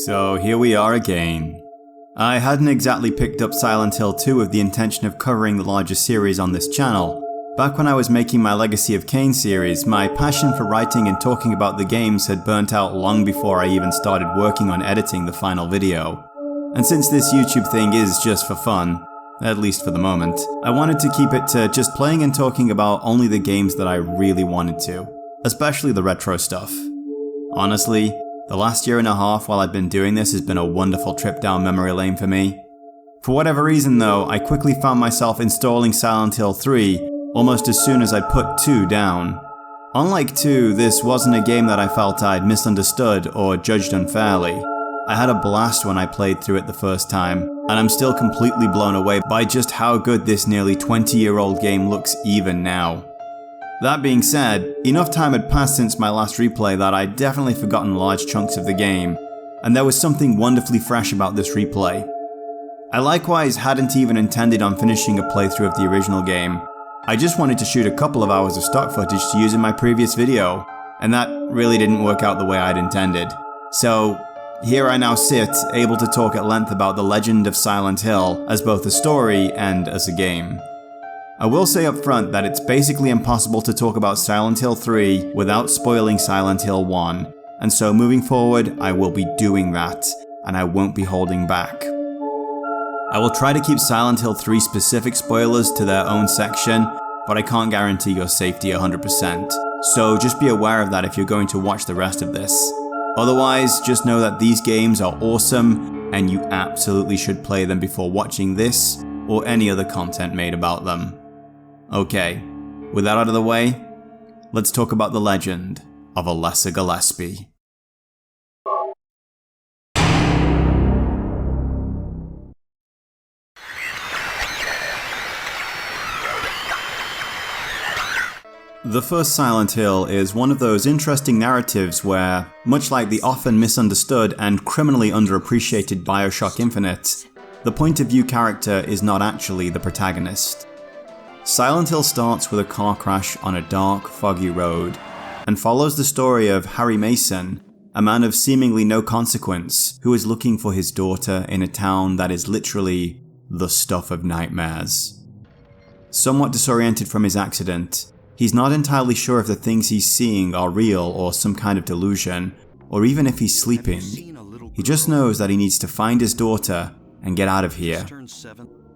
So here we are again. I hadn't exactly picked up Silent Hill 2 with the intention of covering the larger series on this channel. Back when I was making my Legacy of Kain series, my passion for writing and talking about the games had burnt out long before I even started working on editing the final video. And since this YouTube thing is just for fun, at least for the moment, I wanted to keep it to just playing and talking about only the games that I really wanted to, especially the retro stuff. Honestly, the last year and a half while I've been doing this has been a wonderful trip down memory lane for me. For whatever reason though, I quickly found myself installing Silent Hill 3 almost as soon as I'd put 2 down. Unlike 2, this wasn't a game that I felt I'd misunderstood or judged unfairly. I had a blast when I played through it the first time, and I'm still completely blown away by just how good this nearly 20-year-old game looks even now. That being said, enough time had passed since my last replay that I'd definitely forgotten large chunks of the game, and there was something wonderfully fresh about this replay. I likewise hadn't even intended on finishing a playthrough of the original game. I just wanted to shoot a couple of hours of stock footage to use in my previous video, and that really didn't work out the way I'd intended. So here I now sit, able to talk at length about the Legend of Silent Hill as both a story and as a game. I will say up front that it's basically impossible to talk about Silent Hill 3 without spoiling Silent Hill 1, and so moving forward I will be doing that, and I won't be holding back. I will try to keep Silent Hill 3 specific spoilers to their own section, but I can't guarantee your safety 100%, so just be aware of that if you're going to watch the rest of this. Otherwise, just know that these games are awesome, and you absolutely should play them before watching this or any other content made about them. Okay, with that out of the way, let's talk about the Legend of Alessa Gillespie. The first Silent Hill is one of those interesting narratives where, much like the often misunderstood and criminally underappreciated BioShock Infinite, the point of view character is not actually the protagonist. Silent Hill starts with a car crash on a dark, foggy road, and follows the story of Harry Mason, a man of seemingly no consequence who is looking for his daughter in a town that is literally the stuff of nightmares. Somewhat disoriented from his accident, he's not entirely sure if the things he's seeing are real or some kind of delusion, or even if he's sleeping. He just knows that he needs to find his daughter and get out of here.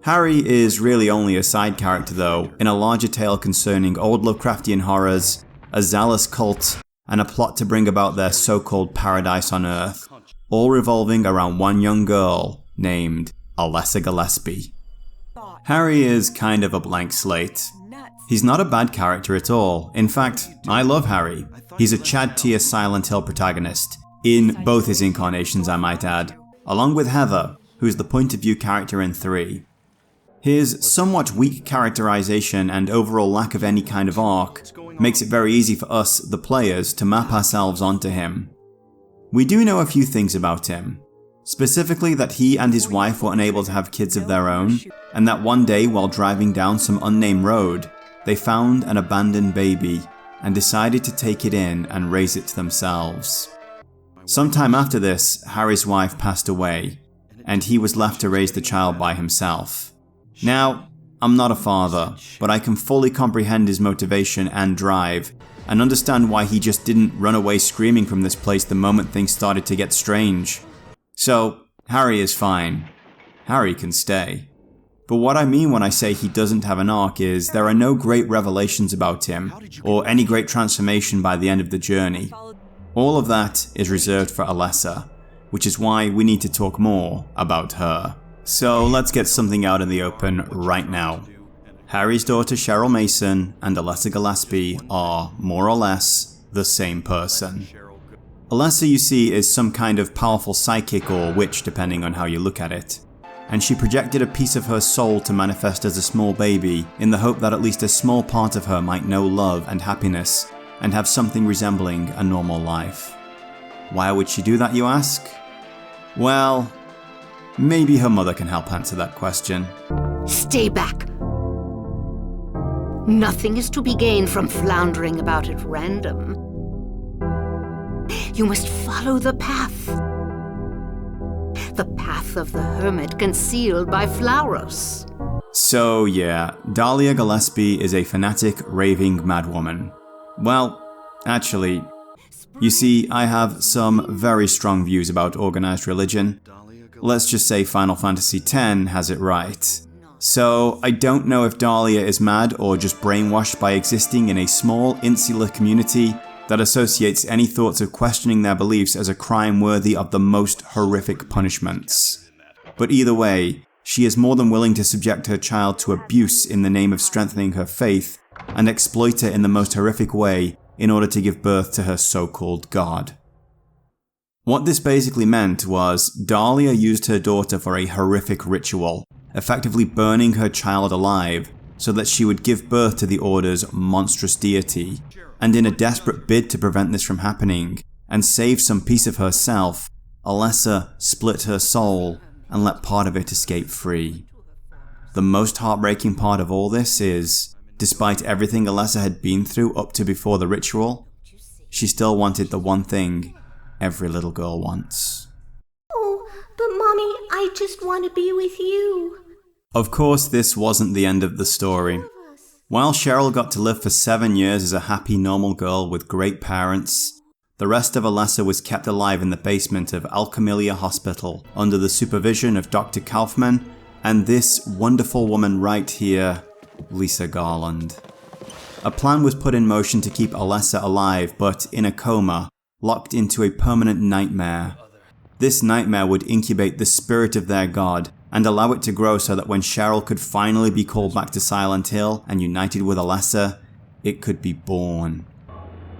Harry is really only a side character though, in a larger tale concerning old Lovecraftian horrors, a zealous cult, and a plot to bring about their so-called paradise on Earth, all revolving around one young girl named Alessa Gillespie. Harry is kind of a blank slate. He's not a bad character at all. In fact, I love Harry. He's a Chad tier Silent Hill protagonist, in both his incarnations I might add, along with Heather, who's the point of view character in 3. His somewhat weak characterization and overall lack of any kind of arc makes it very easy for us, the players, to map ourselves onto him. We do know a few things about him. Specifically that he and his wife were unable to have kids of their own, and that one day while driving down some unnamed road, they found an abandoned baby and decided to take it in and raise it themselves. Sometime after this, Harry's wife passed away, and he was left to raise the child by himself. Now, I'm not a father, but I can fully comprehend his motivation and drive, and understand why he just didn't run away screaming from this place the moment things started to get strange. So, Harry is fine. Harry can stay. But what I mean when I say he doesn't have an arc is there are no great revelations about him, or any great transformation by the end of the journey. All of that is reserved for Alessa, which is why we need to talk more about her. So let's get something out in the open right now. Harry's daughter Cheryl Mason and Alessa Gillespie are, more or less, the same person. Alessa, you see, is some kind of powerful psychic or witch depending on how you look at it. And she projected a piece of her soul to manifest as a small baby in the hope that at least a small part of her might know love and happiness and have something resembling a normal life. Why would she do that, you ask? Well, maybe her mother can help answer that question. Stay back. Nothing is to be gained from floundering about at random. You must follow the path. the path of the hermit concealed by flowers. So yeah, Dahlia Gillespie is a fanatic, raving madwoman. Well, actually, you see, I have some very strong views about organized religion. Let's just say Final Fantasy X has it right. So I don't know if Dahlia is mad or just brainwashed by existing in a small, insular community that associates any thoughts of questioning their beliefs as a crime worthy of the most horrific punishments. But either way, she is more than willing to subject her child to abuse in the name of strengthening her faith and exploit her in the most horrific way in order to give birth to her so-called god. What this basically meant was Dahlia used her daughter for a horrific ritual, effectively burning her child alive so that she would give birth to the Order's monstrous deity. And in a desperate bid to prevent this from happening and save some piece of herself, Alessa split her soul and let part of it escape free. The most heartbreaking part of all this is, despite everything Alessa had been through up to before the ritual, she still wanted the one thing every little girl wants. Oh, but Mommy, I just want to be with you. Of course, this wasn't the end of the story. While Cheryl got to live for 7 years as a happy, normal girl with great parents, the rest of Alessa was kept alive in the basement of Alchemilia Hospital under the supervision of Dr. Kaufman and this wonderful woman right here, Lisa Garland. A plan was put in motion to keep Alessa alive, but in a coma, locked into a permanent nightmare. This nightmare would incubate the spirit of their god and allow it to grow so that when Cheryl could finally be called back to Silent Hill and united with Alessa, it could be born.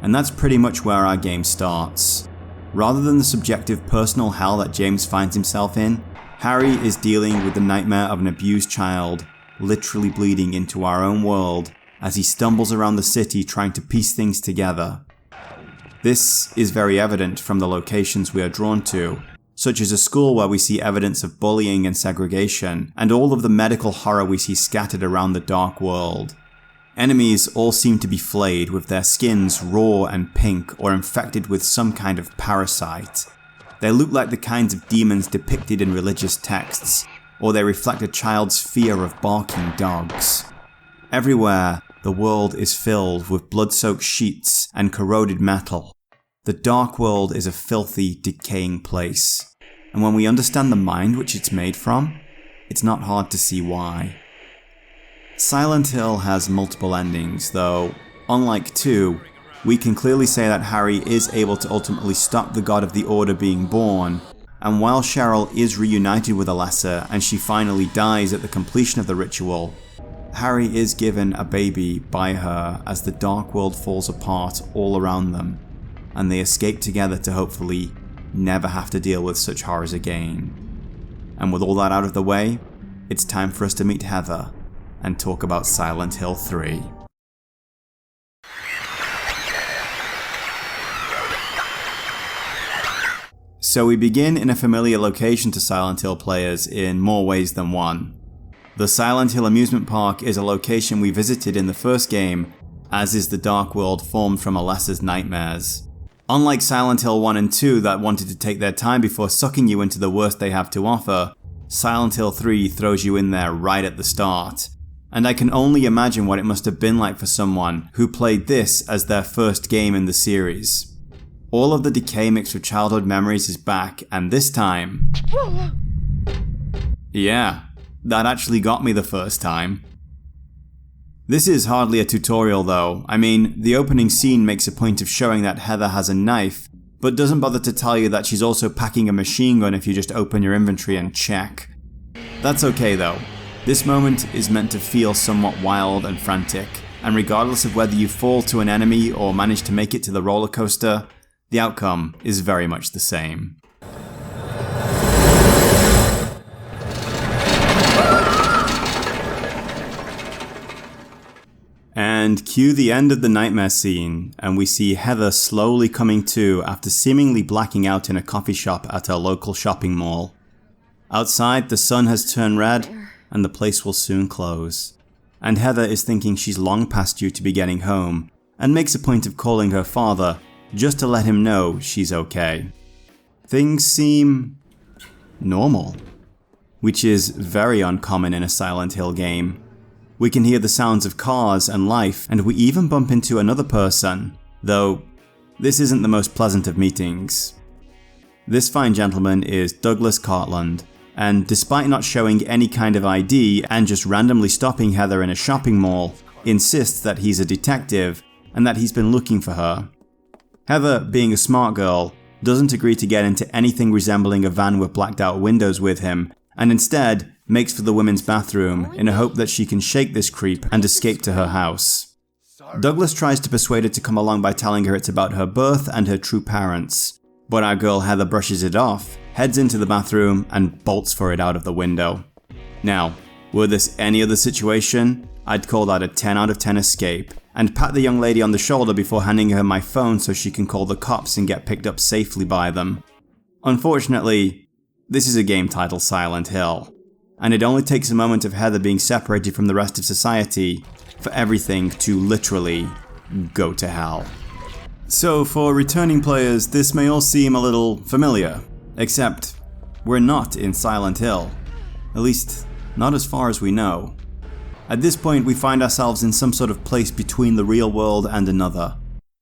And that's pretty much where our game starts. Rather than the subjective personal hell that James finds himself in, Harry is dealing with the nightmare of an abused child, literally bleeding into our own world as he stumbles around the city trying to piece things together. This is very evident from the locations we are drawn to, such as a school where we see evidence of bullying and segregation, and all of the medical horror we see scattered around the dark world. Enemies all seem to be flayed, with their skins raw and pink or infected with some kind of parasite. They look like the kinds of demons depicted in religious texts, or they reflect a child's fear of barking dogs. Everywhere, the world is filled with blood-soaked sheets and corroded metal. The dark world is a filthy, decaying place. And when we understand the mind which it's made from, it's not hard to see why. Silent Hill has multiple endings, though, unlike 2, we can clearly say that Harry is able to ultimately stop the god of the Order being born, and while Cheryl is reunited with Alessa and she finally dies at the completion of the ritual, Harry is given a baby by her as the dark world falls apart all around them, and they escape together to hopefully never have to deal with such horrors again. And with all that out of the way, it's time for us to meet Heather and talk about Silent Hill 3. So we begin in a familiar location to Silent Hill players in more ways than one. The Silent Hill amusement park is a location we visited in the first game, as is the dark world formed from Alessa's nightmares. Unlike Silent Hill 1 and 2 that wanted to take their time before sucking you into the worst they have to offer, Silent Hill 3 throws you in there right at the start. And I can only imagine what it must have been like for someone who played this as their first game in the series. All of the decay mixed with childhood memories is back, and this time... yeah, that actually got me the first time. This is hardly a tutorial though. I mean, the opening scene makes a point of showing that Heather has a knife, but doesn't bother to tell you that she's also packing a machine gun if you just open your inventory and check. That's okay though. This moment is meant to feel somewhat wild and frantic, and regardless of whether you fall to an enemy or manage to make it to the roller coaster, the outcome is very much the same. And cue the end of the nightmare scene, and we see Heather slowly coming to after seemingly blacking out in a coffee shop at her local shopping mall. Outside, the sun has turned red, and the place will soon close. And Heather is thinking she's long past due to be getting home, and makes a point of calling her father just to let him know she's okay. Things seem... normal. Which is very uncommon in a Silent Hill game. We can hear the sounds of cars and life, and we even bump into another person, though this isn't the most pleasant of meetings. This fine gentleman is Douglas Cartland, and despite not showing any kind of ID and just randomly stopping Heather in a shopping mall, insists that he's a detective and that he's been looking for her. Heather, being a smart girl, doesn't agree to get into anything resembling a van with blacked out windows with him, and instead makes for the women's bathroom in a hope that she can shake this creep and escape to her house. Douglas tries to persuade her to come along by telling her it's about her birth and her true parents, but our girl Heather brushes it off, heads into the bathroom, and bolts for it out of the window. Now, were this any other situation, I'd call that a 10 out of 10 escape, and pat the young lady on the shoulder before handing her my phone so she can call the cops and get picked up safely by them. Unfortunately, this is a game titled Silent Hill, and it only takes a moment of Heather being separated from the rest of society for everything to literally go to hell. So for returning players, this may all seem a little familiar, except we're not in Silent Hill. At least, not as far as we know. At this point, we find ourselves in some sort of place between the real world and another.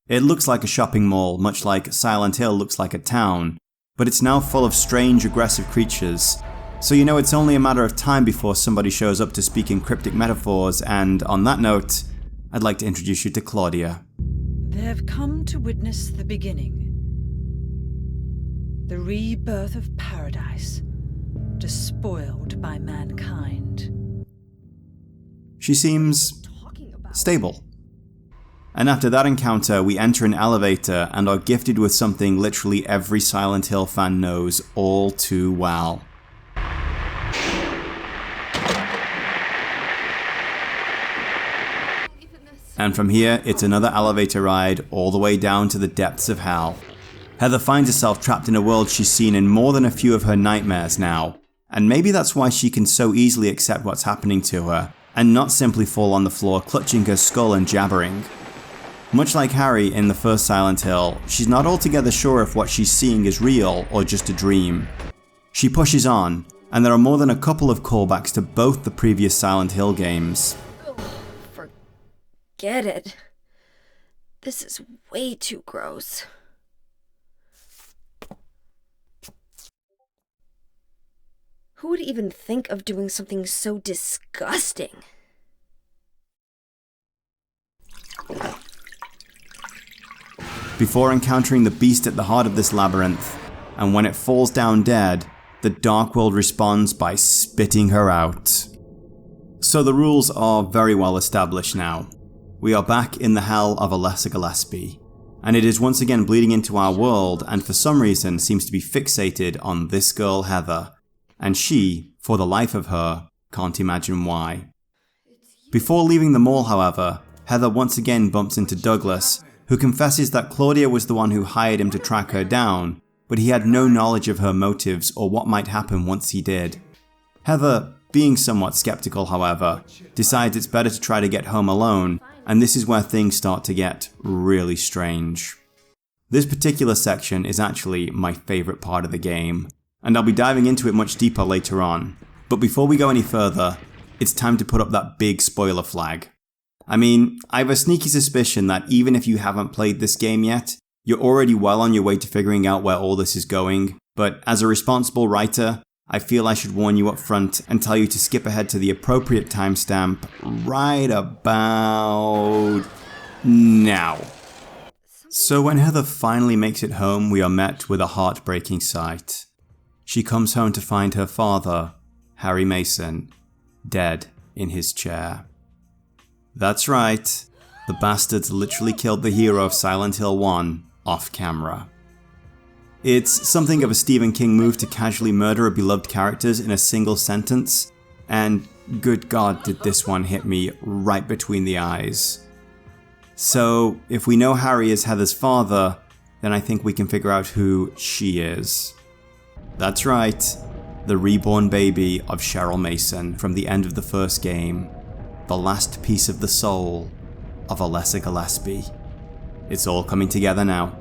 It looks like a shopping mall, much like Silent Hill looks like a town, but it's now full of strange, aggressive creatures. So you know it's only a matter of time before somebody shows up to speak in cryptic metaphors, and on that note, I'd like to introduce you to Claudia. They have come to witness the beginning, the rebirth of paradise, despoiled by mankind. She seems stable. And after that encounter, we enter an elevator and are gifted with something literally every Silent Hill fan knows all too well. And from here, it's another elevator ride all the way down to the depths of hell. Heather finds herself trapped in a world she's seen in more than a few of her nightmares now, and maybe that's why she can so easily accept what's happening to her, and not simply fall on the floor clutching her skull and jabbering. Much like Harry in the first Silent Hill, she's not altogether sure if what she's seeing is real or just a dream. She pushes on, and there are more than a couple of callbacks to both the previous Silent Hill games. Forget it. This is way too gross. Who would even think of doing something so disgusting? Before encountering the beast at the heart of this labyrinth, and when it falls down dead, the Dark World responds by spitting her out. So the rules are very well established now. We are back in the hell of Alessa Gillespie, and it is once again bleeding into our world and for some reason seems to be fixated on this girl Heather, and she, for the life of her, can't imagine why. Before leaving the mall, however, Heather once again bumps into Douglas, who confesses that Claudia was the one who hired him to track her down, but he had no knowledge of her motives or what might happen once he did. Heather, being somewhat skeptical however, decides it's better to try to get home alone, and this is where things start to get really strange. This particular section is actually my favourite part of the game, and I'll be diving into it much deeper later on. But before we go any further, it's time to put up that big spoiler flag. I mean, I have a sneaky suspicion that even if you haven't played this game yet, you're already well on your way to figuring out where all this is going, but as a responsible writer, I feel I should warn you up front and tell you to skip ahead to the appropriate timestamp right about now. So when Heather finally makes it home, we are met with a heartbreaking sight. She comes home to find her father, Harry Mason, dead in his chair. That's right, the bastards literally killed the hero of Silent Hill 1 off camera. It's something of a Stephen King move to casually murder a beloved characters in a single sentence, and good God did this one hit me right between the eyes. So if we know Harry is Heather's father, then I think we can figure out who she is. That's right, the reborn baby of Cheryl Mason from the end of the first game, the last piece of the soul of Alessa Gillespie. It's all coming together now.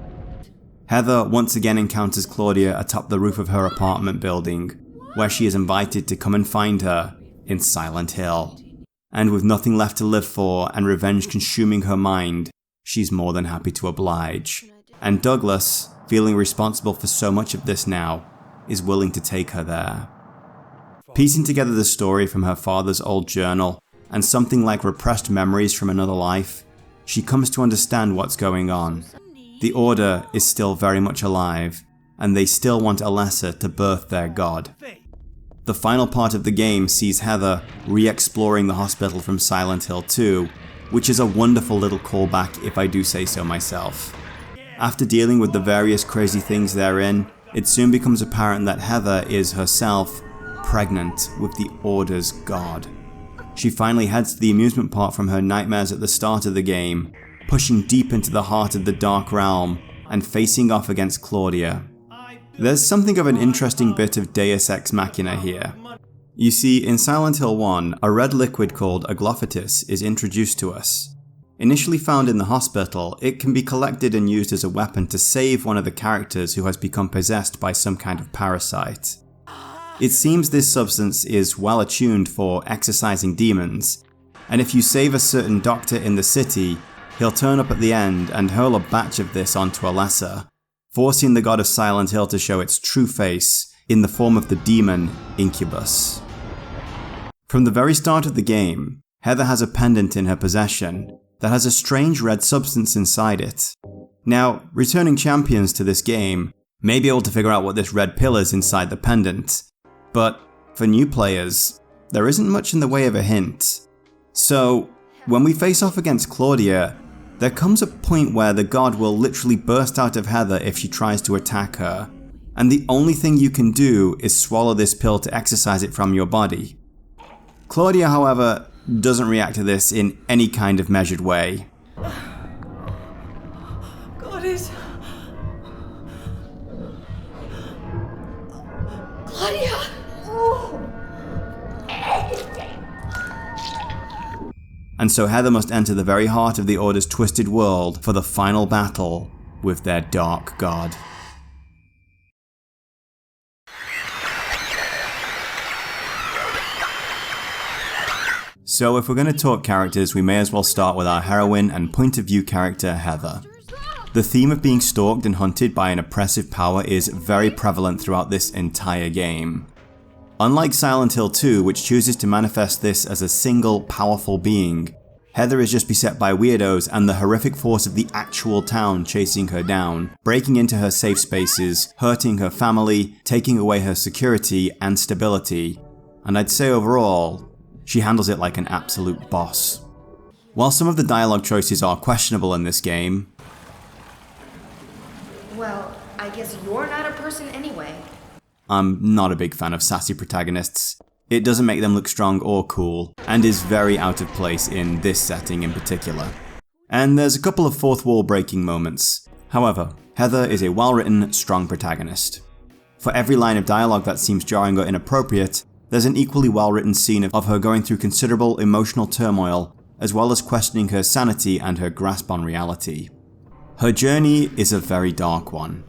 Heather once again encounters Claudia atop the roof of her apartment building, where she is invited to come and find her in Silent Hill. And with nothing left to live for and revenge consuming her mind, she's more than happy to oblige. And Douglas, feeling responsible for so much of this now, is willing to take her there. Piecing together the story from her father's old journal and something like repressed memories from another life, she comes to understand what's going on. The Order is still very much alive, and they still want Alessa to birth their god. The final part of the game sees Heather re-exploring the hospital from Silent Hill 2, which is a wonderful little callback if I do say so myself. After dealing with the various crazy things therein, it soon becomes apparent that Heather is herself pregnant with the Order's god. She finally heads to the amusement park from her nightmares at the start of the game, pushing deep into the heart of the Dark Realm and facing off against Claudia. There's something of an interesting bit of Deus Ex Machina here. You see, in Silent Hill 1, a red liquid called aglophytis is introduced to us. Initially found in the hospital, it can be collected and used as a weapon to save one of the characters who has become possessed by some kind of parasite. It seems this substance is well attuned for exorcising demons, and if you save a certain doctor in the city, he'll turn up at the end and hurl a batch of this onto Alessa, forcing the god of Silent Hill to show its true face in the form of the demon Incubus. From the very start of the game, Heather has a pendant in her possession that has a strange red substance inside it. Now, returning champions to this game may be able to figure out what this red pill is inside the pendant, but for new players, there isn't much in the way of a hint. So, when we face off against Claudia, there comes a point where the god will literally burst out of Heather if she tries to attack her, and the only thing you can do is swallow this pill to exorcise it from your body. Claudia, however, doesn't react to this in any kind of measured way. God is... Claudia! And so Heather must enter the very heart of the Order's twisted world for the final battle with their dark god. So if we're going to talk characters, we may as well start with our heroine and point of view character, Heather. The theme of being stalked and hunted by an oppressive power is very prevalent throughout this entire game. Unlike Silent Hill 2, which chooses to manifest this as a single, powerful being, Heather is just beset by weirdos and the horrific force of the actual town chasing her down, breaking into her safe spaces, hurting her family, taking away her security and stability, and I'd say overall, she handles it like an absolute boss. While some of the dialogue choices are questionable in this game, Well, I guess you're not a person anyway. I'm not a big fan of sassy protagonists. It doesn't make them look strong or cool, and is very out of place in this setting in particular. And there's a couple of fourth wall breaking moments. However, Heather is a well-written, strong protagonist. For every line of dialogue that seems jarring or inappropriate, there's an equally well-written scene of her going through considerable emotional turmoil, as well as questioning her sanity and her grasp on reality. Her journey is a very dark one.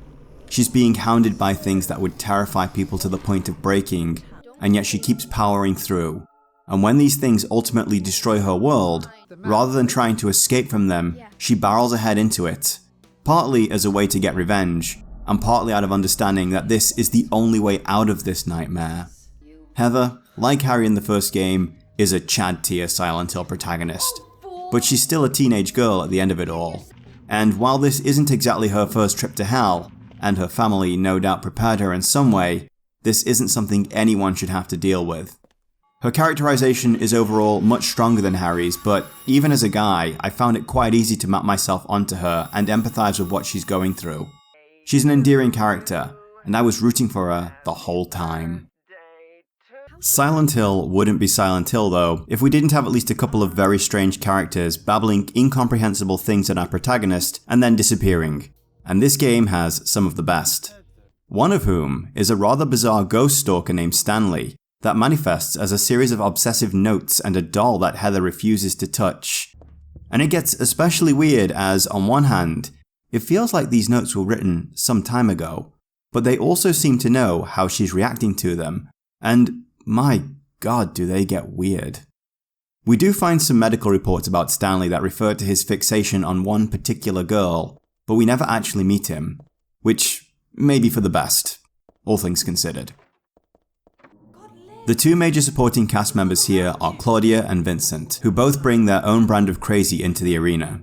She's being hounded by things that would terrify people to the point of breaking, and yet she keeps powering through. And when these things ultimately destroy her world, rather than trying to escape from them, she barrels ahead into it, partly as a way to get revenge, and partly out of understanding that this is the only way out of this nightmare. Heather, like Harry in the first game, is a Chad tier Silent Hill protagonist, but she's still a teenage girl at the end of it all. And while this isn't exactly her first trip to hell, and her family no doubt prepared her in some way, this isn't something anyone should have to deal with. Her characterization is overall much stronger than Harry's, but even as a guy, I found it quite easy to map myself onto her and empathize with what she's going through. She's an endearing character, and I was rooting for her the whole time. Silent Hill wouldn't be Silent Hill though, if we didn't have at least a couple of very strange characters babbling incomprehensible things at our protagonist and then disappearing. And this game has some of the best. One of whom is a rather bizarre ghost stalker named Stanley that manifests as a series of obsessive notes and a doll that Heather refuses to touch. And it gets especially weird as, on one hand, it feels like these notes were written some time ago, but they also seem to know how she's reacting to them, And my god, do they get weird. We do find some medical reports about Stanley that refer to his fixation on one particular girl, but we never actually meet him, which may be for the best, all things considered. The two major supporting cast members here are Claudia and Vincent, who both bring their own brand of crazy into the arena.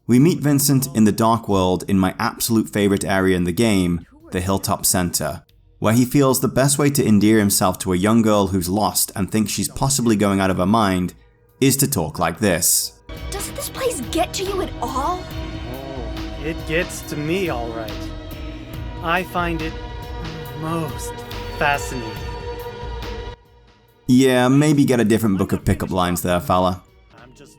We meet Vincent in the Dark World in my absolute favourite area in the game, the Hilltop Center, where he feels the best way to endear himself to a young girl who's lost and thinks she's possibly going out of her mind is to talk like this. Does this place get to you at all? Oh, it gets to me all right. I find it most fascinating. Yeah, maybe get a different book of pickup lines there, fella.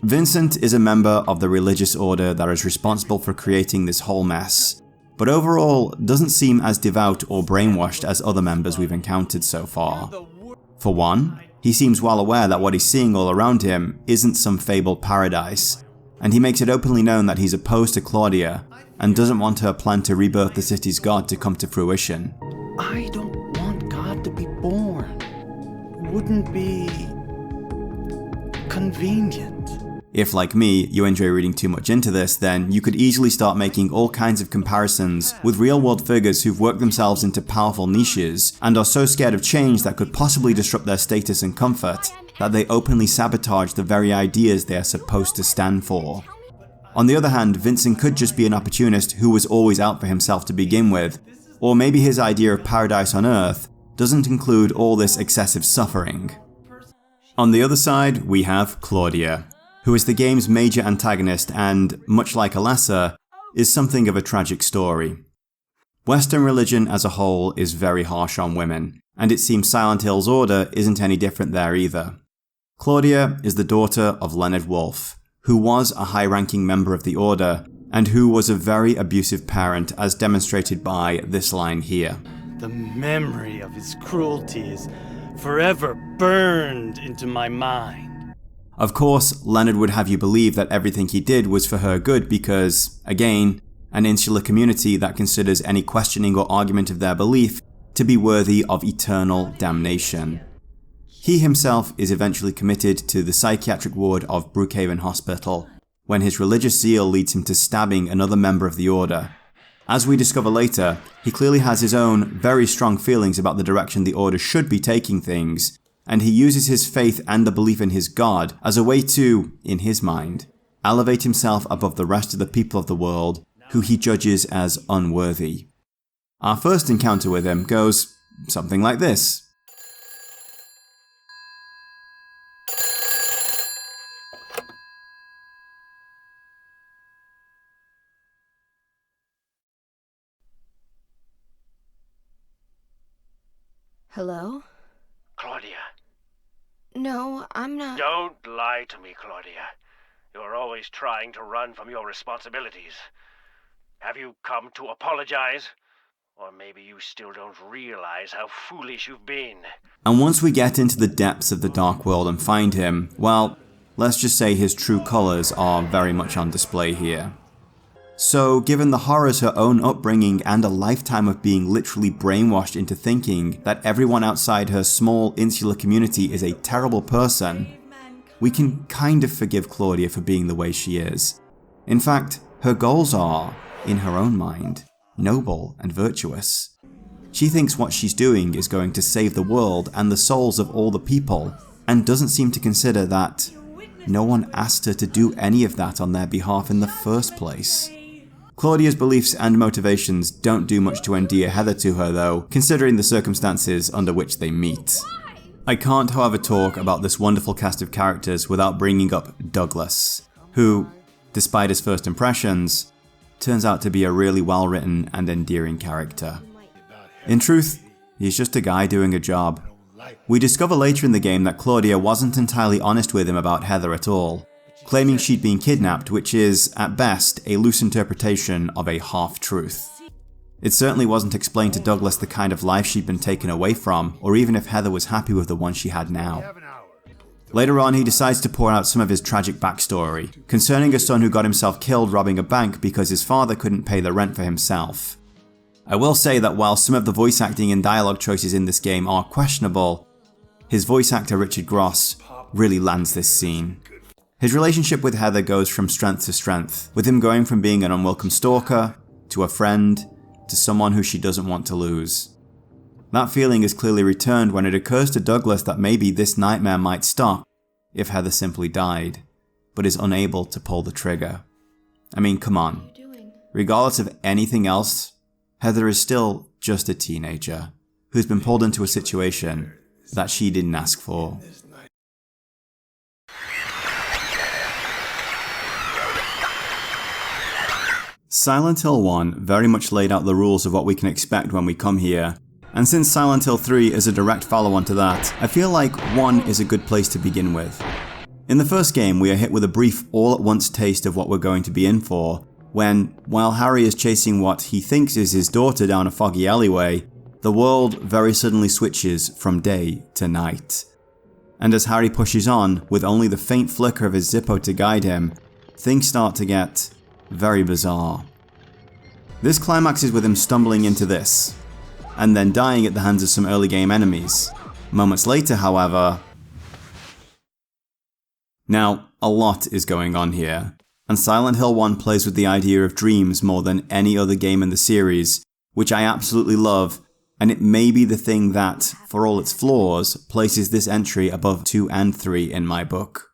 Vincent is a member of the religious order that is responsible for creating this whole mess, but overall doesn't seem as devout or brainwashed as other members we've encountered so far. For one, he seems well aware that what he's seeing all around him isn't some fabled paradise, and he makes it openly known that he's opposed to Claudia and doesn't want her plan to rebirth the city's god to come to fruition. I don't want God to be born. Wouldn't be convenient. If, like me, you enjoy reading too much into this, then you could easily start making all kinds of comparisons with real-world figures who've worked themselves into powerful niches and are so scared of change that could possibly disrupt their status and comfort that they openly sabotage the very ideas they are supposed to stand for. On the other hand, Vincent could just be an opportunist who was always out for himself to begin with, or maybe his idea of paradise on Earth doesn't include all this excessive suffering. On the other side, we have Claudia, who is the game's major antagonist and, much like Alessa, is something of a tragic story. Western religion as a whole is very harsh on women, and it seems Silent Hill's order isn't any different there either. Claudia is the daughter of Leonard Wolf, who was a high-ranking member of the order, and who was a very abusive parent as demonstrated by this line here. The memory of his cruelty is forever burned into my mind. Of course, Leonard would have you believe that everything he did was for her good because, again, an insular community that considers any questioning or argument of their belief to be worthy of eternal damnation. He himself is eventually committed to the psychiatric ward of Brookhaven Hospital, when his religious zeal leads him to stabbing another member of the Order. As we discover later, he clearly has his own very strong feelings about the direction the Order should be taking things, and he uses his faith and the belief in his God as a way to, in his mind, elevate himself above the rest of the people of the world who he judges as unworthy. Our first encounter with him goes something like this. Hello? Claudia. No, I'm not. Don't lie to me, Claudia. You're always trying to run from your responsibilities. Have you come to apologize? Or maybe you still don't realize how foolish you've been. And once we get into the depths of the Dark World and find him, well, let's just say his true colours are very much on display here. So, given the horrors her own upbringing and a lifetime of being literally brainwashed into thinking that everyone outside her small insular community is a terrible person, we can kind of forgive Claudia for being the way she is. In fact, her goals are, in her own mind, noble and virtuous. She thinks what she's doing is going to save the world and the souls of all the people, and doesn't seem to consider that no one asked her to do any of that on their behalf in the first place. Claudia's beliefs and motivations don't do much to endear Heather to her though, considering the circumstances under which they meet. I can't however talk about this wonderful cast of characters without bringing up Douglas, who, despite his first impressions, turns out to be a really well written and endearing character. In truth, he's just a guy doing a job. We discover later in the game that Claudia wasn't entirely honest with him about Heather at all, claiming she'd been kidnapped, which is, at best, a loose interpretation of a half-truth. It certainly wasn't explained to Douglas the kind of life she'd been taken away from, or even if Heather was happy with the one she had now. Later on, he decides to pour out some of his tragic backstory, concerning a son who got himself killed robbing a bank because his father couldn't pay the rent for himself. I will say that while some of the voice acting and dialogue choices in this game are questionable, His voice actor Richard Gross really lands this scene. His relationship with Heather goes from strength to strength, with him going from being an unwelcome stalker, to a friend, to someone who she doesn't want to lose. That feeling is clearly returned when it occurs to Douglas that maybe this nightmare might stop if Heather simply died, but is unable to pull the trigger. I mean, come on. Regardless of anything else, Heather is still just a teenager who's been pulled into a situation that she didn't ask for. Silent Hill 1 very much laid out the rules of what we can expect when we come here, and since Silent Hill 3 is a direct follow-on to that, I feel like 1 is a good place to begin with. In the first game, we are hit with a brief all-at-once taste of what we're going to be in for, when, while Harry is chasing what he thinks is his daughter down a foggy alleyway, the world very suddenly switches from day to night. And as Harry pushes on, with only the faint flicker of his Zippo to guide him, things start to get very bizarre. This climaxes with him stumbling into this, and then dying at the hands of some early game enemies. Moments later, however... Now, a lot is going on here, and Silent Hill 1 plays with the idea of dreams more than any other game in the series, which I absolutely love, and it may be the thing that, for all its flaws, places this entry above 2 and 3 in my book.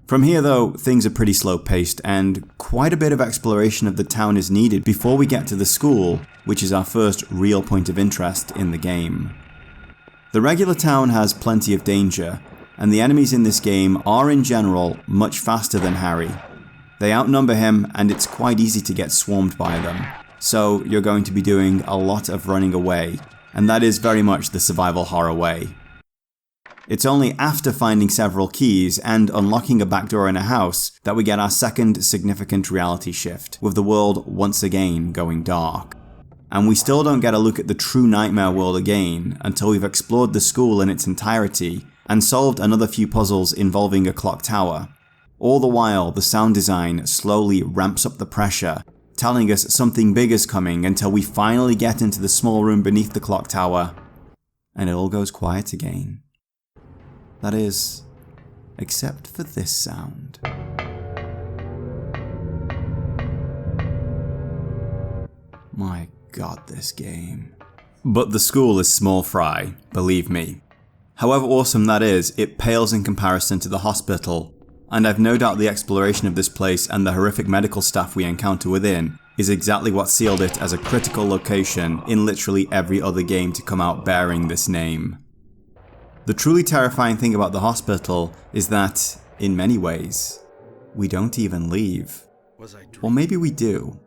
From here though, things are pretty slow paced, and quite a bit of exploration of the town is needed before we get to the school, which is our first real point of interest in the game. The regular town has plenty of danger, and the enemies in this game are in general much faster than Harry. They outnumber him, and it's quite easy to get swarmed by them, so you're going to be doing a lot of running away, and that is very much the survival horror way. It's only after finding several keys and unlocking a back door in a house that we get our second significant reality shift, with the world once again going dark. And we still don't get a look at the true nightmare world again until we've explored the school in its entirety and solved another few puzzles involving a clock tower. All the while, the sound design slowly ramps up the pressure, telling us something big is coming until we finally get into the small room beneath the clock tower, and it all goes quiet again. That is, except for this sound. My god, this game. But the school is small fry, believe me. However awesome that is, it pales in comparison to the hospital, and I've no doubt the exploration of this place and the horrific medical staff we encounter within is exactly what sealed it as a critical location in literally every other game to come out bearing this name. The truly terrifying thing about the hospital is that, in many ways, we don't even leave. Or maybe we do.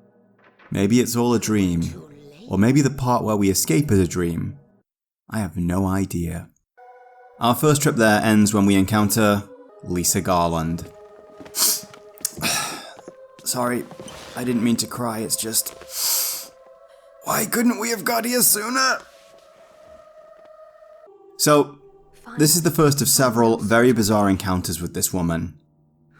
Maybe it's all a dream. Or maybe the part where we escape is a dream. I have no idea. Our first trip there ends when we encounter Lisa Garland. Sorry, I didn't mean to cry, it's just... Why couldn't we have got here sooner? So, this is the first of several very bizarre encounters with this woman.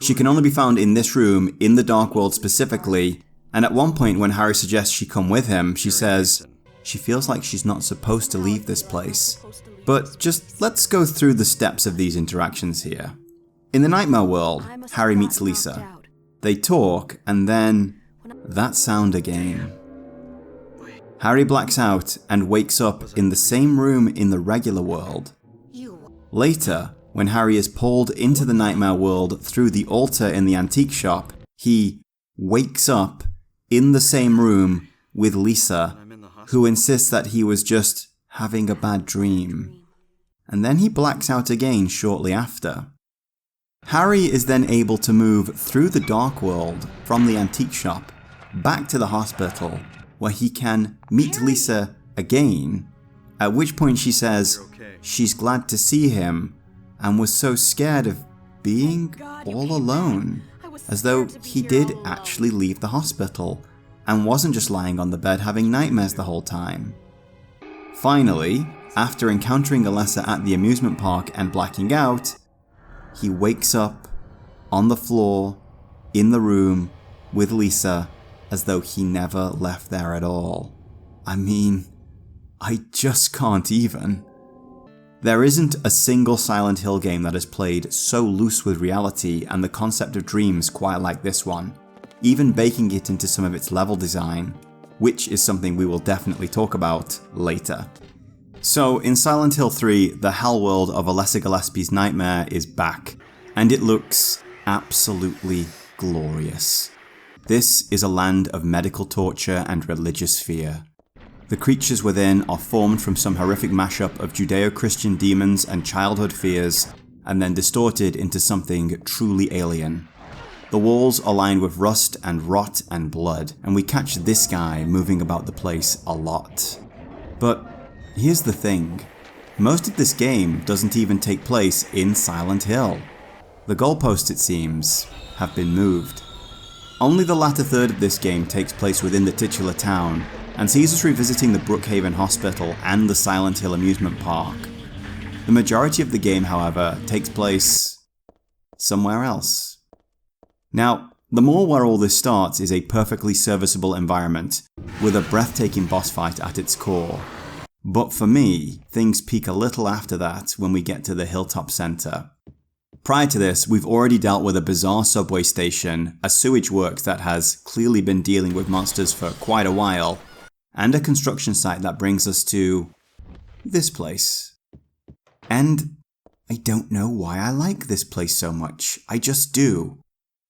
She can only be found in this room, in the Dark World specifically, and at one point when Harry suggests she come with him, she says she feels like she's not supposed to leave this place. But just let's go through the steps of these interactions here. In the Nightmare World, Harry meets Lisa. They talk, and then that sound again. Harry blacks out and wakes up in the same room in the regular world. Later, when Harry is pulled into the Nightmare World through the altar in the antique shop, he wakes up in the same room with Lisa, who insists that he was just having a bad dream. And then he blacks out again shortly after. Harry is then able to move through the Dark World from the antique shop back to the hospital, where he can meet Lisa again, at which point she says she's glad to see him and was so scared of being all alone, as though he did actually leave the hospital and wasn't just lying on the bed having nightmares the whole time. Finally, after encountering Alessa at the amusement park and blacking out, he wakes up on the floor in the room with Lisa as though he never left there at all. I mean, I just can't even. There isn't a single Silent Hill game that has played so loose with reality and the concept of dreams quite like this one, even baking it into some of its level design, which is something we will definitely talk about later. So in Silent Hill 3, the hell world of Alessa Gillespie's nightmare is back, and it looks absolutely glorious. This is a land of medical torture and religious fear. The creatures within are formed from some horrific mashup of Judeo-Christian demons and childhood fears, and then distorted into something truly alien. The walls are lined with rust and rot and blood, and we catch this guy moving about the place a lot. But here's the thing, most of this game doesn't even take place in Silent Hill. The goalposts, it seems, have been moved. Only the latter third of this game takes place within the titular town, and sees us revisiting the Brookhaven Hospital and the Silent Hill amusement park. The majority of the game, however, takes place somewhere else. Now, the mall where all this starts is a perfectly serviceable environment, with a breathtaking boss fight at its core. But for me, things peak a little after that when we get to the Hilltop Center. Prior to this, we've already dealt with a bizarre subway station, a sewage works that has clearly been dealing with monsters for quite a while, and a construction site that brings us to this place. And I don't know why I like this place so much, I just do.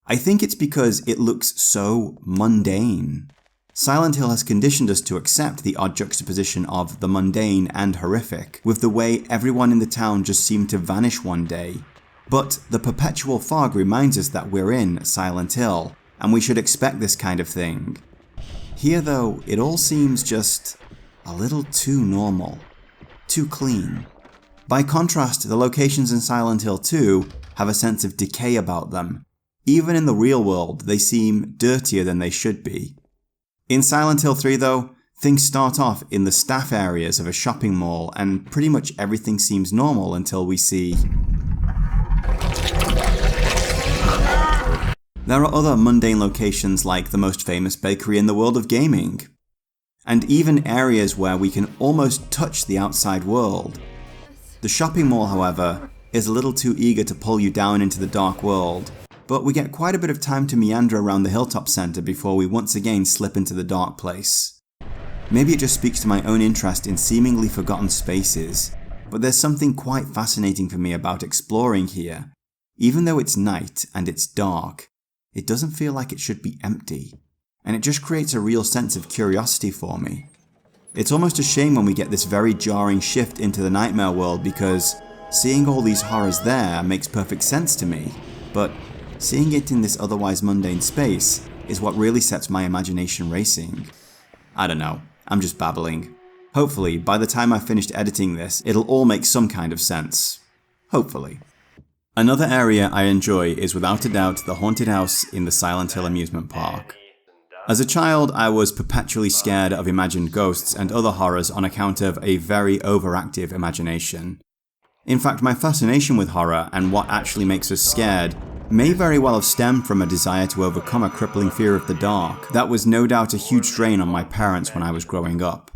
I think it's because it looks so mundane. Silent Hill has conditioned us to accept the odd juxtaposition of the mundane and horrific, with the way everyone in the town just seemed to vanish one day. But the perpetual fog reminds us that we're in Silent Hill, and we should expect this kind of thing. Here though, it all seems just a little too normal, too clean. By contrast, the locations in Silent Hill 2 have a sense of decay about them. Even in the real world, they seem dirtier than they should be. In Silent Hill 3 though, things start off in the staff areas of a shopping mall, and pretty much everything seems normal until we see... There are other mundane locations like the most famous bakery in the world of gaming, and even areas where we can almost touch the outside world. The shopping mall, however, is a little too eager to pull you down into the dark world, but we get quite a bit of time to meander around the Hilltop Center before we once again slip into the dark place. Maybe it just speaks to my own interest in seemingly forgotten spaces, but there's something quite fascinating for me about exploring here. Even though it's night and it's dark, it doesn't feel like it should be empty, and it just creates a real sense of curiosity for me. It's almost a shame when we get this very jarring shift into the nightmare world, because seeing all these horrors there makes perfect sense to me, but seeing it in this otherwise mundane space is what really sets my imagination racing. I don't know, I'm just babbling. Hopefully, by the time I've finished editing this, it'll all make some kind of sense. Hopefully. Another area I enjoy is without a doubt the haunted house in the Silent Hill amusement park. As a child, I was perpetually scared of imagined ghosts and other horrors on account of a very overactive imagination. In fact, my fascination with horror and what actually makes us scared may very well have stemmed from a desire to overcome a crippling fear of the dark that was no doubt a huge drain on my parents when I was growing up.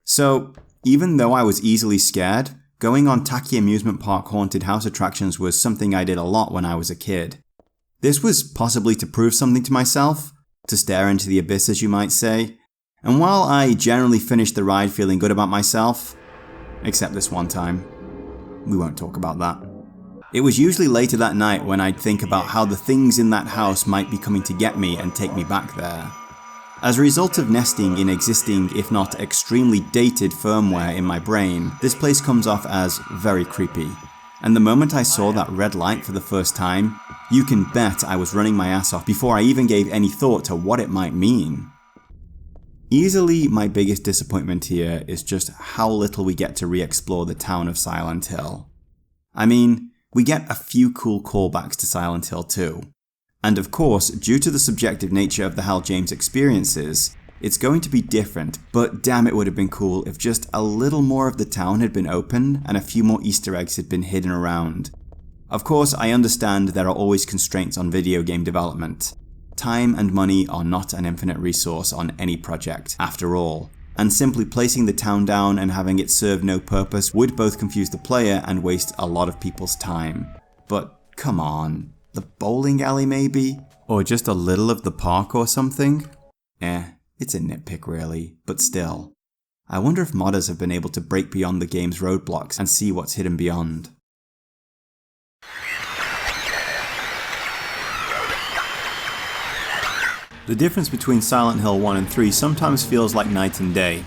So, even though I was easily scared, going on tacky amusement park haunted house attractions was something I did a lot when I was a kid. This was possibly to prove something to myself, to stare into the abyss as you might say, and while I generally finished the ride feeling good about myself, except this one time, we won't talk about that. It was usually later that night when I'd think about how the things in that house might be coming to get me and take me back there. As a result of nesting in existing, if not extremely dated firmware in my brain, this place comes off as very creepy. And the moment I saw that red light for the first time, you can bet I was running my ass off before I even gave any thought to what it might mean. Easily my biggest disappointment here is just how little we get to re-explore the town of Silent Hill. I mean, we get a few cool callbacks to Silent Hill 2. And of course, due to the subjective nature of the Hal James experiences, it's going to be different, but damn it would have been cool if just a little more of the town had been open and a few more Easter eggs had been hidden around. Of course, I understand there are always constraints on video game development. Time and money are not an infinite resource on any project, after all. and simply placing the town down and having it serve no purpose would both confuse the player and waste a lot of people's time. But come on, the bowling alley maybe? Or just a little of the park or something? It's a nitpick really, but still. I wonder if modders have been able to break beyond the game's roadblocks and see what's hidden beyond. The difference between Silent Hill 1 and 3 sometimes feels like night and day.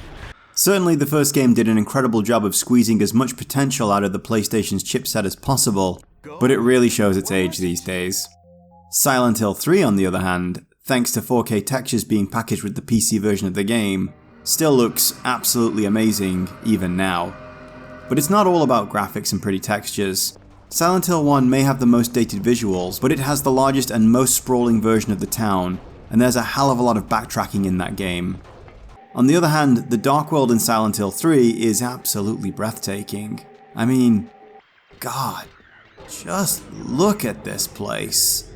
Certainly the first game did an incredible job of squeezing as much potential out of the PlayStation's chipset as possible, but it really shows its age these days. Silent Hill 3, on the other hand, thanks to 4K textures being packaged with the PC version of the game, still looks absolutely amazing even now. But it's not all about graphics and pretty textures. Silent Hill 1 may have the most dated visuals, but it has the largest and most sprawling version of the town, and there's a hell of a lot of backtracking in that game. On the other hand, the Dark World in Silent Hill 3 is absolutely breathtaking. I mean, God, just look at this place.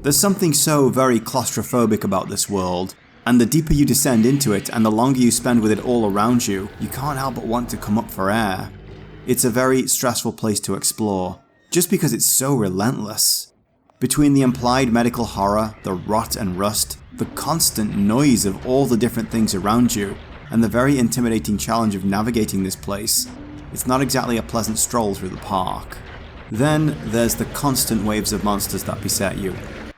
There's something so very claustrophobic about this world, and the deeper you descend into it and the longer you spend with it all around you, you can't help but want to come up for air. It's a very stressful place to explore, just because it's so relentless. Between the implied medical horror, the rot and rust, the constant noise of all the different things around you, and the very intimidating challenge of navigating this place, it's not exactly a pleasant stroll through the park. Then there's the constant waves of monsters that beset you.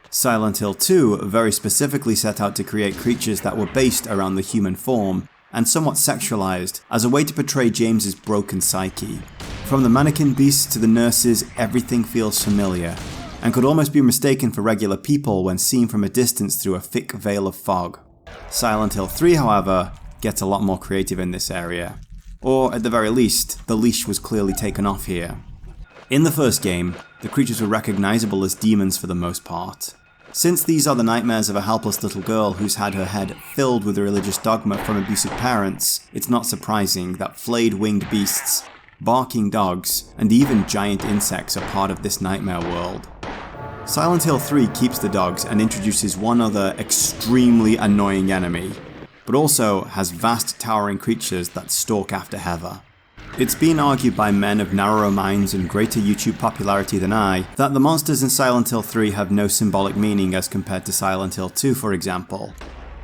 Silent Hill 2 very specifically set out to create creatures that were based around the human form, and somewhat sexualized, as a way to portray James's broken psyche. From the mannequin beasts to the nurses, everything feels familiar, and could almost be mistaken for regular people when seen from a distance through a thick veil of fog. Silent Hill 3, however, gets a lot more creative in this area. Or, at the very least, the leash was clearly taken off here. In the first game, the creatures were recognizable as demons for the most part. Since these are the nightmares of a helpless little girl who's had her head filled with a religious dogma from abusive parents, it's not surprising that flayed winged beasts, barking dogs, and even giant insects are part of this nightmare world. Silent Hill 3 keeps the dogs and introduces one other extremely annoying enemy, but also has vast towering creatures that stalk after Heather. It's been argued by men of narrower minds and greater YouTube popularity than I that the monsters in Silent Hill 3 have no symbolic meaning as compared to Silent Hill 2, for example.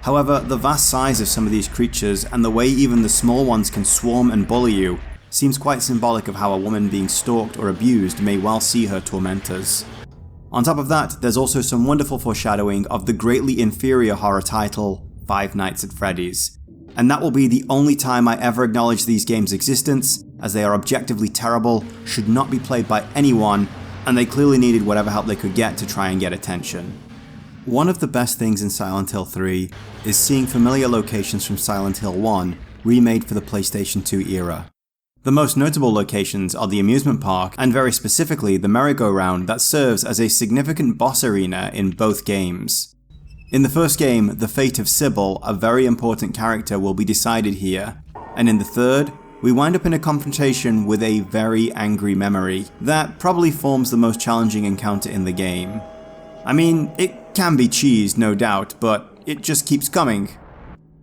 However, the vast size of some of these creatures and the way even the small ones can swarm and bully you seems quite symbolic of how a woman being stalked or abused may well see her tormentors. On top of that, there's also some wonderful foreshadowing of the greatly inferior horror title, Five Nights at Freddy's. And that will be the only time I ever acknowledge these games' existence, as they are objectively terrible, should not be played by anyone, and they clearly needed whatever help they could get to try and get attention. One of the best things in Silent Hill 3 is seeing familiar locations from Silent Hill 1 remade for the PlayStation 2 era. The most notable locations are the amusement park, and very specifically the merry-go-round that serves as a significant boss arena in both games. In the first game, the fate of Sybil, a very important character, will be decided here, and in the third, we wind up in a confrontation with a very angry memory that probably forms the most challenging encounter in the game. I mean, it can be cheesed, no doubt, but it just keeps coming.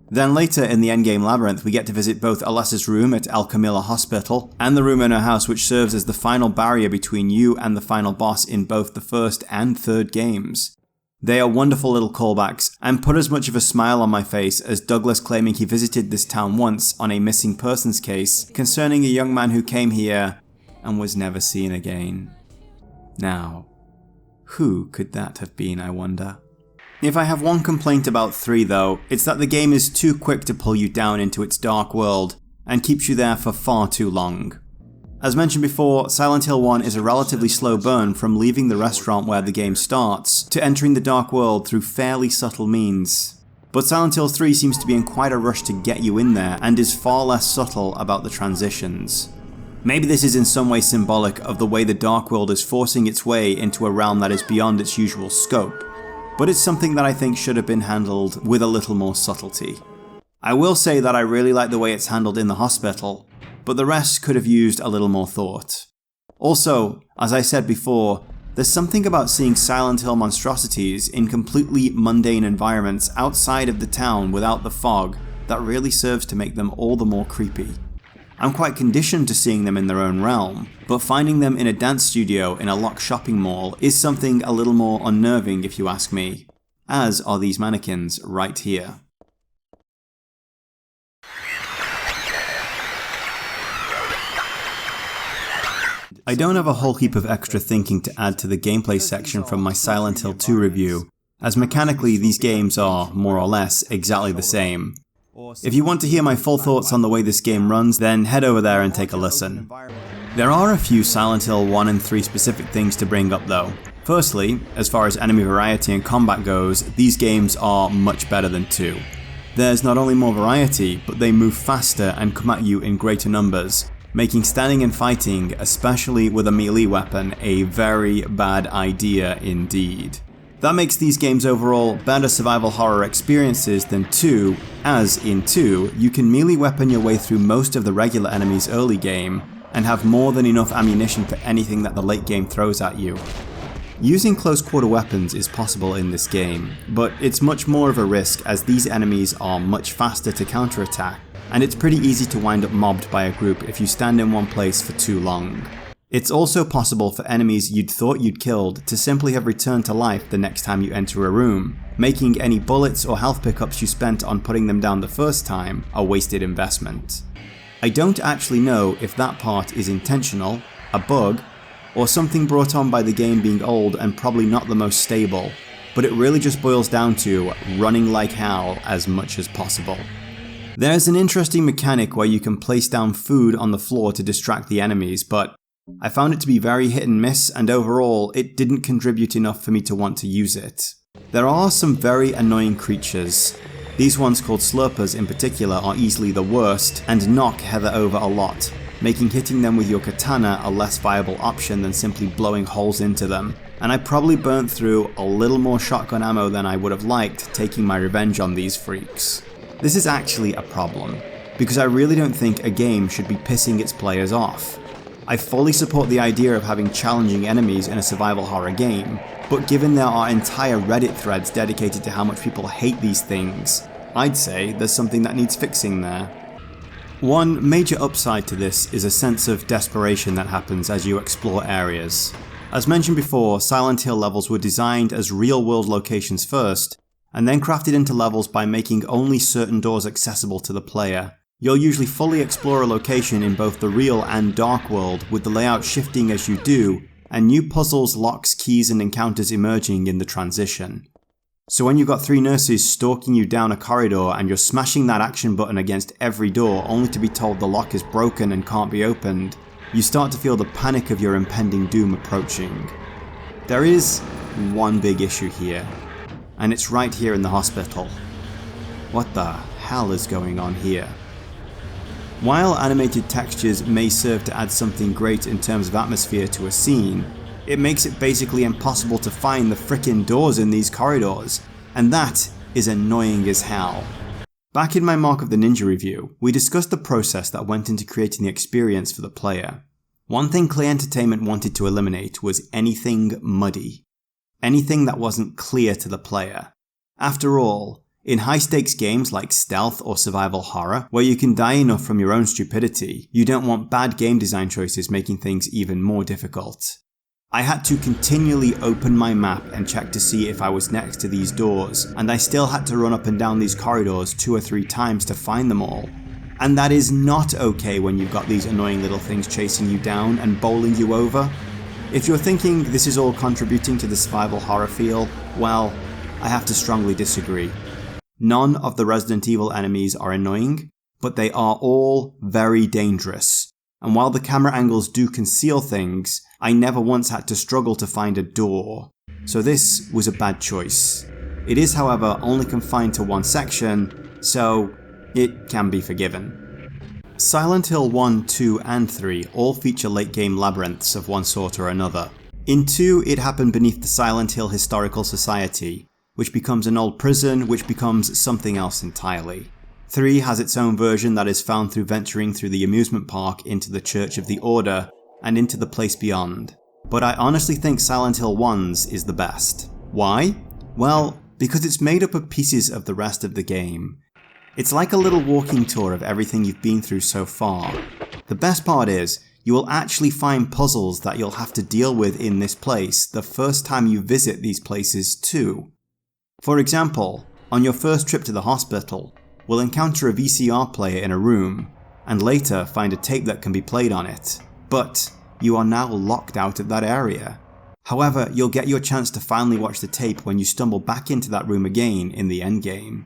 Then later in the endgame labyrinth, we get to visit both Alessa's room at El Camilla Hospital and the room in her house which serves as the final barrier between you and the final boss in both the first and third games. They are wonderful little callbacks, and put as much of a smile on my face as Douglas claiming he visited this town once on a missing persons case concerning a young man who came here and was never seen again. Now, who could that have been, I wonder? If I have one complaint about 3 though, it's that the game is too quick to pull you down into its dark world, and keeps you there for far too long. As mentioned before, Silent Hill 1 is a relatively slow burn from leaving the restaurant where the game starts to entering the dark world through fairly subtle means. But Silent Hill 3 seems to be in quite a rush to get you in there and is far less subtle about the transitions. Maybe this is in some way symbolic of the way the dark world is forcing its way into a realm that is beyond its usual scope, but it's something that I think should have been handled with a little more subtlety. I will say that I really like the way it's handled in the hospital, but the rest could have used a little more thought. Also, as I said before, there's something about seeing Silent Hill monstrosities in completely mundane environments outside of the town without the fog that really serves to make them all the more creepy. I'm quite conditioned to seeing them in their own realm, but finding them in a dance studio in a locked shopping mall is something a little more unnerving if you ask me, as are these mannequins right here. I don't have a whole heap of extra thinking to add to the gameplay section from my Silent Hill 2 review, as mechanically these games are, more or less, exactly the same. If you want to hear my full thoughts on the way this game runs, then head over there and take a listen. There are a few Silent Hill 1 and 3 specific things to bring up though. Firstly, as far as enemy variety and combat goes, these games are much better than 2. There's not only more variety, but they move faster and come at you in greater numbers, making standing and fighting, especially with a melee weapon, a very bad idea indeed. That makes these games overall better survival horror experiences than 2, as in 2, you can melee weapon your way through most of the regular enemies early game, and have more than enough ammunition for anything that the late game throws at you. Using close quarter weapons is possible in this game, but it's much more of a risk as these enemies are much faster to counterattack, and it's pretty easy to wind up mobbed by a group if you stand in one place for too long. It's also possible for enemies you'd thought you'd killed to simply have returned to life the next time you enter a room, making any bullets or health pickups you spent on putting them down the first time a wasted investment. I don't actually know if that part is intentional, a bug, or something brought on by the game being old and probably not the most stable, but it really just boils down to running like hell as much as possible. There's an interesting mechanic where you can place down food on the floor to distract the enemies, but I found it to be very hit and miss, and overall it didn't contribute enough for me to want to use it. There are some very annoying creatures. These ones called slurpers in particular are easily the worst and knock Heather over a lot, making hitting them with your katana a less viable option than simply blowing holes into them, and I probably burnt through a little more shotgun ammo than I would have liked taking my revenge on these freaks. This is actually a problem, because I really don't think a game should be pissing its players off. I fully support the idea of having challenging enemies in a survival horror game, but given there are entire Reddit threads dedicated to how much people hate these things, I'd say there's something that needs fixing there. One major upside to this is a sense of desperation that happens as you explore areas. As mentioned before, Silent Hill levels were designed as real-world locations first, and then crafted into levels by making only certain doors accessible to the player. You'll usually fully explore a location in both the real and dark world, with the layout shifting as you do, and new puzzles, locks, keys and encounters emerging in the transition. So when you've got 3 nurses stalking you down a corridor and you're smashing that action button against every door only to be told the lock is broken and can't be opened, you start to feel the panic of your impending doom approaching. There is one big issue here, and it's right here in the hospital. What the hell is going on here? While animated textures may serve to add something great in terms of atmosphere to a scene, it makes it basically impossible to find the frickin' doors in these corridors, and that is annoying as hell. Back in my Mark of the Ninja review, we discussed the process that went into creating the experience for the player. One thing Clay Entertainment wanted to eliminate was anything muddy. Anything that wasn't clear to the player. After all, in high-stakes games like stealth or survival horror, where you can die enough from your own stupidity, you don't want bad game design choices making things even more difficult. I had to continually open my map and check to see if I was next to these doors, and I still had to run up and down these corridors 2 or 3 times to find them all. And that is not okay when you've got these annoying little things chasing you down and bowling you over. If you're thinking this is all contributing to the survival horror feel, well, I have to strongly disagree. None of the Resident Evil enemies are annoying, but they are all very dangerous. And while the camera angles do conceal things, I never once had to struggle to find a door. So this was a bad choice. It is, however, only confined to one section, so it can be forgiven. Silent Hill 1, 2 and 3 all feature late game labyrinths of one sort or another. In 2 it happened beneath the Silent Hill Historical Society, which becomes an old prison, which becomes something else entirely. 3 has its own version that is found through venturing through the amusement park into the Church of the Order and into the place beyond. But I honestly think Silent Hill 1's is the best. Why? Well, because it's made up of pieces of the rest of the game. It's like a little walking tour of everything you've been through so far. The best part is, you will actually find puzzles that you'll have to deal with in this place the first time you visit these places too. For example, on your first trip to the hospital, we'll encounter a VCR player in a room, and later find a tape that can be played on it. But you are now locked out of that area. However, you'll get your chance to finally watch the tape when you stumble back into that room again in the endgame.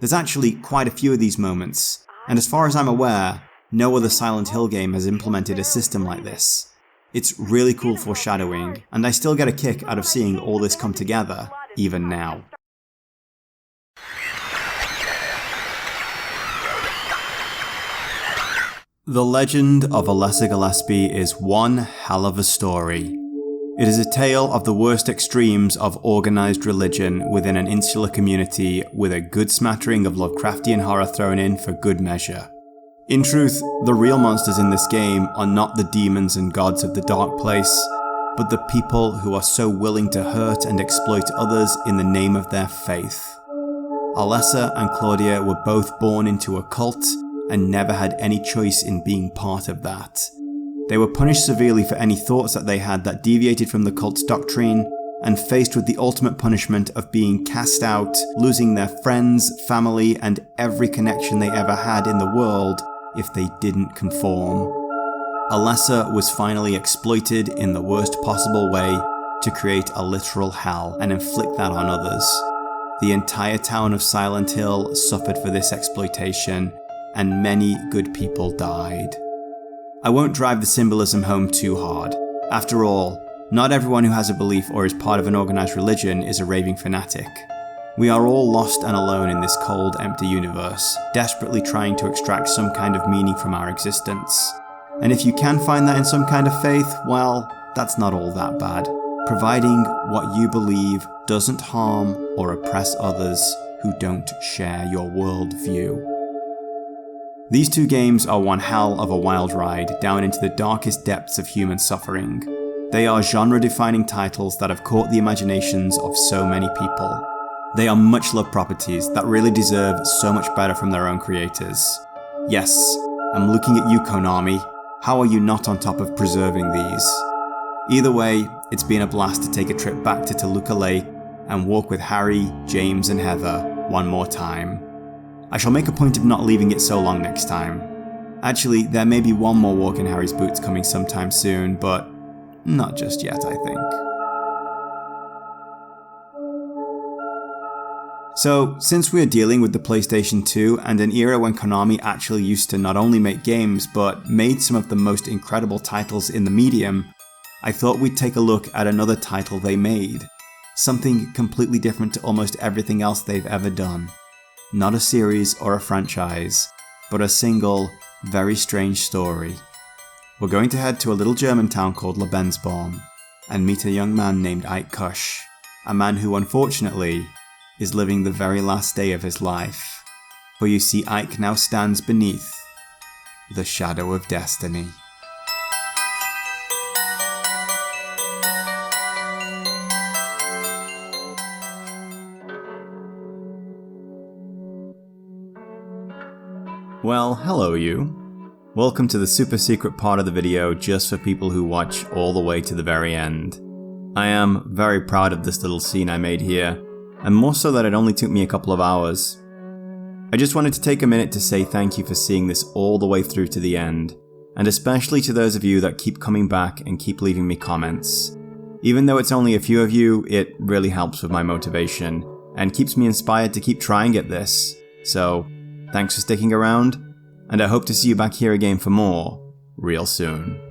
There's actually quite a few of these moments, and as far as I'm aware, no other Silent Hill game has implemented a system like this. It's really cool foreshadowing, and I still get a kick out of seeing all this come together, even now. The Legend of Alessa Gillespie is one hell of a story. It is a tale of the worst extremes of organised religion within an insular community with a good smattering of Lovecraftian horror thrown in for good measure. In truth, the real monsters in this game are not the demons and gods of the dark place, but the people who are so willing to hurt and exploit others in the name of their faith. Alessa and Claudia were both born into a cult and never had any choice in being part of that. They were punished severely for any thoughts that they had that deviated from the cult's doctrine, and faced with the ultimate punishment of being cast out, losing their friends, family, and every connection they ever had in the world if they didn't conform. Alessa was finally exploited in the worst possible way to create a literal hell and inflict that on others. The entire town of Silent Hill suffered for this exploitation, and many good people died. I won't drive the symbolism home too hard. After all, not everyone who has a belief or is part of an organised religion is a raving fanatic. We are all lost and alone in this cold, empty universe, desperately trying to extract some kind of meaning from our existence. And if you can find that in some kind of faith, well, that's not all that bad, providing what you believe doesn't harm or oppress others who don't share your worldview. These two games are one hell of a wild ride down into the darkest depths of human suffering. They are genre-defining titles that have caught the imaginations of so many people. They are much-loved properties that really deserve so much better from their own creators. Yes, I'm looking at you, Konami. How are you not on top of preserving these? Either way, it's been a blast to take a trip back to Toluca Lake and walk with Harry, James, and Heather one more time. I shall make a point of not leaving it so long next time. Actually, there may be one more walk in Harry's boots coming sometime soon, but not just yet, I think. So, since we are dealing with the PlayStation 2 and an era when Konami actually used to not only make games, but made some of the most incredible titles in the medium, I thought we'd take a look at another title they made. Something completely different to almost everything else they've ever done. Not a series or a franchise, but a single, very strange story. We're going to head to a little German town called Lebensborn and meet a young man named Ike Kusch, a man who unfortunately is living the very last day of his life. For you see, Ike now stands beneath the shadow of destiny. Well, hello you. Welcome to the super secret part of the video just for people who watch all the way to the very end. I am very proud of this little scene I made here, and more so that it only took me a couple of hours. I just wanted to take a minute to say thank you for seeing this all the way through to the end, and especially to those of you that keep coming back and keep leaving me comments. Even though it's only a few of you, it really helps with my motivation, and keeps me inspired to keep trying at this. So, thanks for sticking around, and I hope to see you back here again for more, real soon.